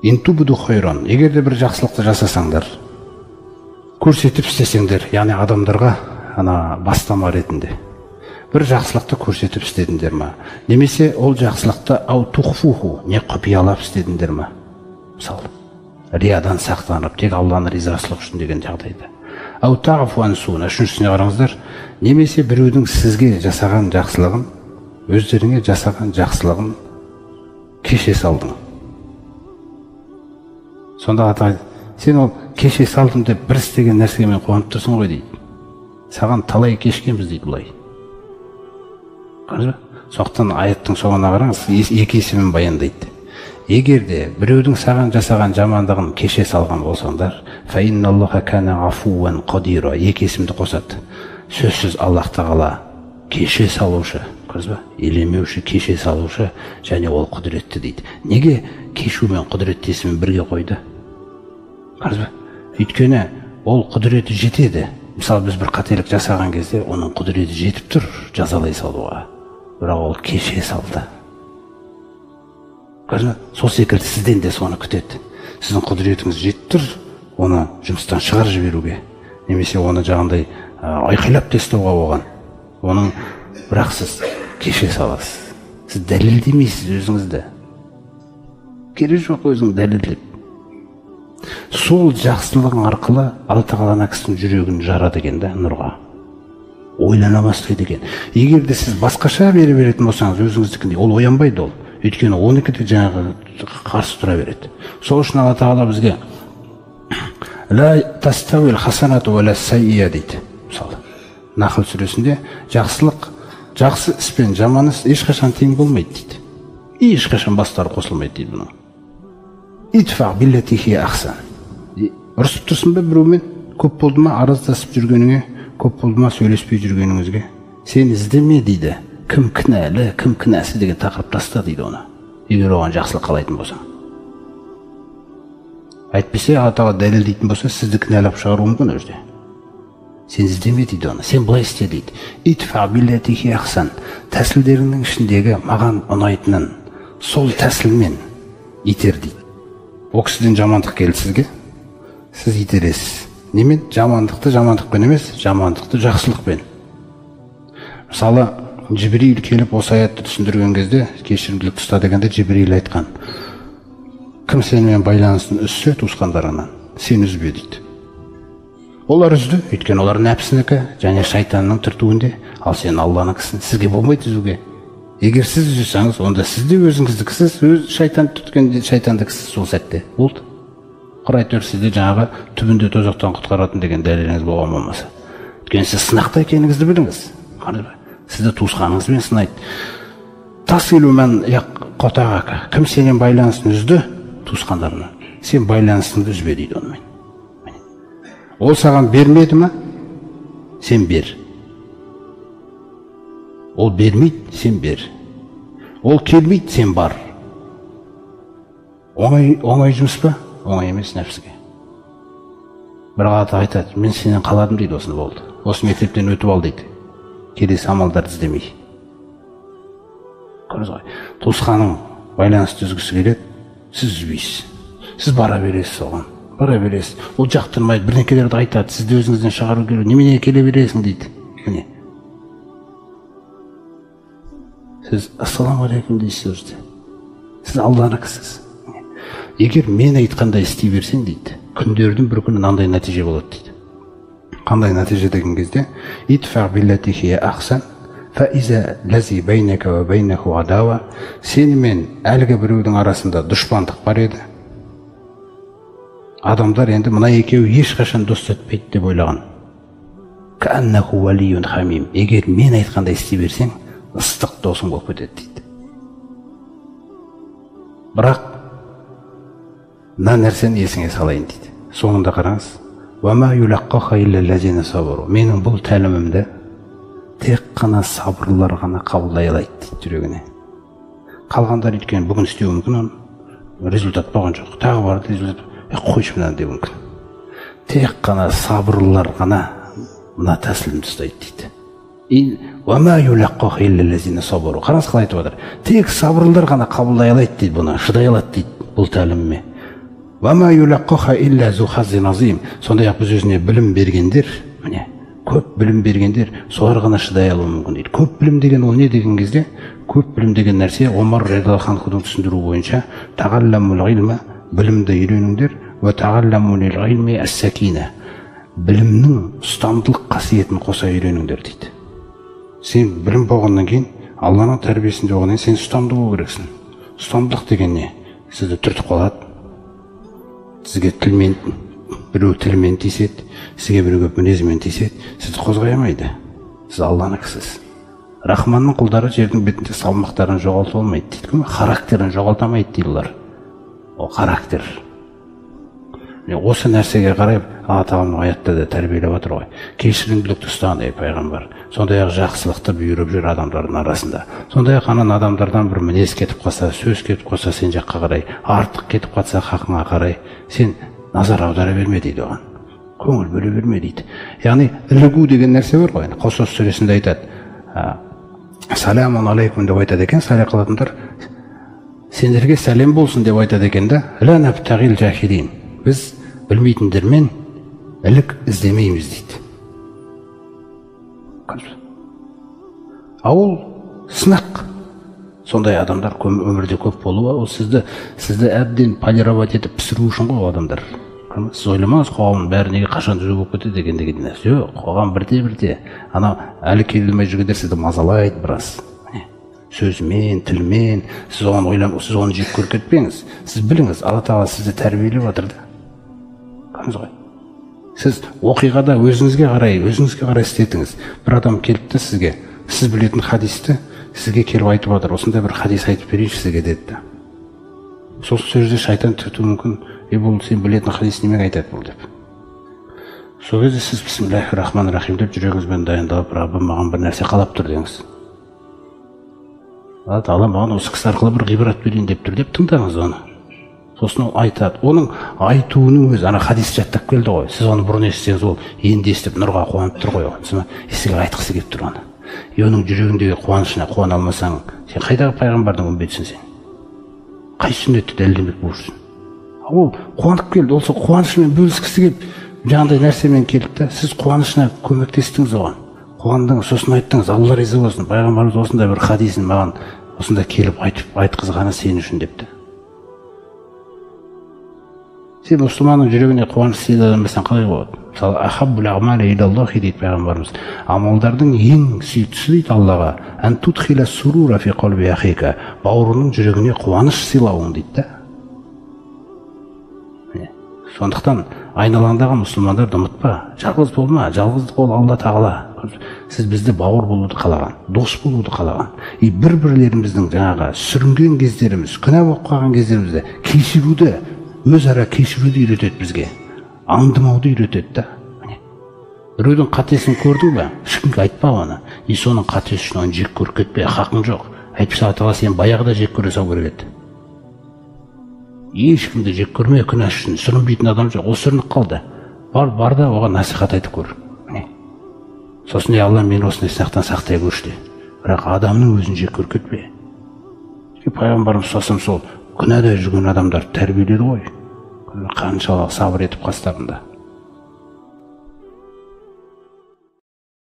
интубуду хойрон, егер де бір жақсылықты жасасаңдар, көрсетіп істесеңдер, яғни адамдарға бастама ретінде бір жақсылықты көрсетіп істедіңдер ма, немесе ол жақсылықты ау тухфуху, не құпиялап істедіңдер ма, мысалы риядан сақтанып, тек Алланың ризашылығы үшін деген жағдайда, ау таъфу ан суна, үшіншісіне қараңыздар, немесе біреудің сізге жасаған жақсылығын, өздеріңе жасаған жақсылығын кеше салдың. Сонда ата, сен ол кеше салдым деп бір істеген нәрсемен қуанып тұрсың ғой дейді. Саған талай кешкенбіз дейді бұлай. Соқтан аяттың соңына қараңыз, екі есімін баяндайды. Егер де біреудің саған жасаған жамандығын кеше салған болсаңдар, фаинналлаха кана афуан қадира, екі есімді қосады. Сөзсіз Аллах тағала кеше салушы, елемеуші, кеше салушы, және ол құдіретті дейді. Неге кешу мен құдіретті есімін бірге қойды? Өйткені ол құдіреті жетеді. Мысалы, біз бір қателік жасаған кезде, оның құдіреті жетіп тұр жазалай салуға. Бірақ ол кеше салды. Сол секілді сізден де соны күтеді. Сіздің құдіретіңіз жетіп тұр, оны жұмыстан шығарып жіберуге, немесе оны жаңағындай айқайлап тастауға оған. Оның бірақ сіз кеше саласыз. Сіз дәлелдемейсіз өзіңізді. Керек жоқ өзің дәлелдеп. Сол жақсылығың арқылы Алла тағала кісінің жүрегін жарады екен да, нұрға. Ойлана бастайды екен. Егер де сіз басқаша бере беретін болсаңыз, өзіңіздікіндей, ол оянбайды ол. Өйткені 12-де жаңағы қарсы тұра береді. Сол үшін Алла тағала бізге ла тастауил хасанату ва ла саййа дейді. Мысалы, Нахл сүресінде жақсылық, жақсы іс пен жаман іс ешқашан тең болмайды дейді. Ешқашан бастары қосылмайды дейді бұның. Итфа биллати хия ахсан. Ұрысып тұрсың ба біреумен? Көп болды ма араздасып жүргеніңе, көп болды ма сөйлеспей жүргеніңізге? Сен іздеме дейді. Кім кінәлі, кім кінәсі деген тақырып таста дейді оны. Егер оған жақсылық қалайтын болсаң. Әйтпесе Алла тағала дәлелдейтін болса, сізді кінәлап шығару мүмкін ол жерде. Сен іздеме дейді оны. Сен былай істе дейді. Итфа биллати хия ахсан. Тәсілдерінің ішіндегі маған ұнайтынын сол тәсілмен итер дейді. О кісіден жамандық келді сізге, сіз итересіз. Немен? Жамандықты жамандықпен емес, жамандықты жақсылықпен. Мысалы, Жибрил келіп осы аятты түсіндірген кезде, кешірімділік ұста дегенде Жибрил айтқан: кім сенімен байланысын үзсе туысқандарынан, сен үзбе дейді. Олар үзді, өйткені олар нәпсінікі және шайтанның түртуінде, ал сен Алланың кісін, сізге болмайды үзуге. Егер сіз үзсеңіз, онда сіз де өзіңіздікісіз, өз шайтан түткен шайтандікісіз сол сәтте болды. Құрай төр сізде жаңағы түбінде тозақтан құтқаратын деген дәлеліңіз болған болмаса. Өйткені сіз сынақта екеніңізді біліңіз. Сізді туысқаныңызбен сынайды. Тасилу мен қотағака. Кім сенен байланысын үзді? Туысқандарына. Сен байланысыңды үзбе дейді онымен. Ол саған бермеді ма? Сен бер. Ол бермейді, сен бер. Ол келмейді, сен бар. Оңай жұмыс па? Оңай емес нәпсіге. Бір ата айтады, мен сенен қаладым дейді, осыны болды. Осы мектептен өтіп ал дейді. Келесі амалдарды іздемей. Туысқаның байланысты үзгісі келеді, сіз үзбейсіз. Сіз бара бересіз оған. Бара бересіз. Ол жақтырмайды, бірнекелерді айтады, сізді өзіңізден шығару керек. Немене келе бересің дейді. Міне. Сіз ассаламу алейкум дейсіз өзді. Сіз Алланыкісіз. Егер мен айтқандай істей берсең дейді, күндердің бір күні мынандай нәтиже болады дейді. Қандай нәтиже деген кезде, итфа биллати хия ахсан фа иза лази байнака ва байнаху адава. Сені мен әлгі біреудің арасында дұшпандық бар еді. Адамдар енді мына екеуі ешқашан дос өтпейді деп ойлаған. Кааннаху валиюн хамим. Егер мен айтқандай істей берсең, ыстық досың болып кетеді дейді. Бірақ мына нәрсені есіңе салайын дейді. Соңында қараңыз. Менің бұл тәлімімді тек қана сабырлар ғана қабылдай алайды дейді жүрегіне. Қалғандар өйткені бүгін істеуі мүмкін, оны результат болған жоқ. Тағы барды результат, қойшы мынаны деу мүмкін. Тек қана сабырлар ғана мына тәсілімді ұстайды дейді. Қараңыз қалай айтып отыр. Тек сабырлар ғана қабылдай алайды дейді бұны, шыдай алады дейді бұл тәліміме. وَمَا يُلَقَّخَ إِلَّا ذُو حَظٍّ عَظِيمٍ. Сондай-ақ біз өзіне білім бергендер, міне, көп білім бергендер солар ғана шыдай алуы мүмкін дейді. Көп білім деген ол не деген кезде? Көп білім деген нәрсе Омар радиаллаху анхудың түсіндіруі бойынша тағалламул илма, білімді үйреніңдер, ва тағалламул илми ас-сакина, білімнің ұстамдылық қасиетін қоса үйреніңдер дейді. Сен білім болғаннан кейін Алланың тәрбиесінде болғаннан сен ұстамды болу керексің. Ұстамдылық деген не? Сізді түртіп қалады. Сізге тілмен, біреу тілмен тиіседі, сізге біреу мінезімен тиіседі, сізді қозғай алмайды. Сіз Алланыкісіз. Рахманның құлдары жердің бетінде салмақтарын жоғалтып алмайды дейді. Характерін жоғалтамайды дейді. Ол характер. Осы нәрсеге қарай Алла тағала аятта да тәрбиелеп отыр ғой. Кешірімділікті ұстаған дейді пайғамбар. Сондай-ақ жақсылықты бұйырып жүр адамдардың арасында. Сондай-ақ анан адамдардан бір мінез кетіп қалса, сөз кетіп қалса сен жаққа қарай, артық кетіп қалса хақыңа қарай, сен назар аудара берме дейді оған. Көңіл бөле берме дейді. Яғни ілігу деген нәрсе бар ғой. Қосос сүресінде айтады. Саламун алейкум деп айтады екен, сәлем қылатындар. Сендерге сәлем болсын деп айтады екен да. Ла набтағил жахилин. Біз білмейтіндермен ілік іздемейміз дейді. Ол сынақ. Сондай адамдар өмірде көп болуы, ол сізді әбден полировать етіп пісіру үшін ғой адамдар. Сіз ойламаңыз, қоғамның бәрі неге қашан жүзу болып кетеді деген нәрсе. Жоқ, қоғам бірте-бірте. Ана әлі келмей жүргендер сізді мазалайды біраз. Сөзімен, тілмен, сіз оны жек көріп кетпеңіз. Сіз біліңіз, Алла тағала сізді тәрбиелеп жатыр да. Сіз оқиғада өзіңізге қарай істетіңіз. Бір адам келіпті сізге, сіз білетін хадисті сізге келіп айтып отыр. Осындай бір хадис айтып берейінші сізге деді. Сол сөзде шайтан түртуі мүмкін. Бұл сен білетін хадис немеге айтады бұл деп. Сол кезде сіз бисмиллахир-рахманир-рахим деп жүрегіңізбен дайындалып, Раббым маған бір нәрсе қалап тұр деңіз. Алла тағала маған осы кісі арқылы бір ғибрат берейін деп тұр деп тыңдаңыз оны. Сосын ол айтады. Оның айтуының өзі, ана хадис жаттап келді ғой. Сіз оны бұрын естісеңіз, ол енді естіп нұрға қуанып тұр ғой. Сізге айтқысы келіп тұр оны. Оның жүрегіндегі қуанышына қуана алмасаң, сен қайдағы пайғамбардың үмбетісің сен? Қай сүннетті дәлелдемек болырсың? Ол қуанып келді, ол қуанышымен бөліскісі келіп, жаңағыдай нәрсемен келді да, сіз қуанышына көмектестіңіз оған. Қуандыңыз, сосын айттыңыз, Алла риза болсын, пайғамбарымыз осындай бір хадисін маған осында келіп айтқызғаны сен үшін депті. Сен мұсылманның жүрегіне қуаныш сыйладан қалай болады? Мысалы, ахаббул аъмали илаллахи дейді пайғамбарымыз. Амалдардың ең сүйіктісі дейді Аллаға. Ан tudkhila сурура фи қалби ахика. Бауырының жүрегіне қуаныш сыйлауың дейді да. Сондықтан айналаңдағы мұсылмандарды ұмытпа. Жалғыз болма. Жалғыздық ол Алла тағала. Сіз бізді бауыр болуды қалаған, дос болуды қалаған. Бір-бірлеріміздің жаңағы сүрінген кездеріміз, күнә болып қалған кездерімізді кешіруді, өзара кешіруді үйретеді бізге. Аңдымауды үйретеді да. Біреудің қатесін көрдің бе? Ешкімге айтпа оны. Соның қатесі үшін оны жек көріп кетпе, хақың жоқ. Әйтпесе Алла тағала сен баяғыда жек көре салу керек еді. Ешкімді жек көрме, күнә үшін сүрінбейтін адам жоқ. Ол сүрініп қалды. Бар да оған насихат айтып көр. Сосын Алла мені осындай сынақтан сақтай көрші. Бірақ адамның өзін жек көріп кетпе. Пайғамбарымыз сосын сол күнәда жүрген адамдар тәрбиеледі ғой. Қаншалық сабыр етіп қастарында.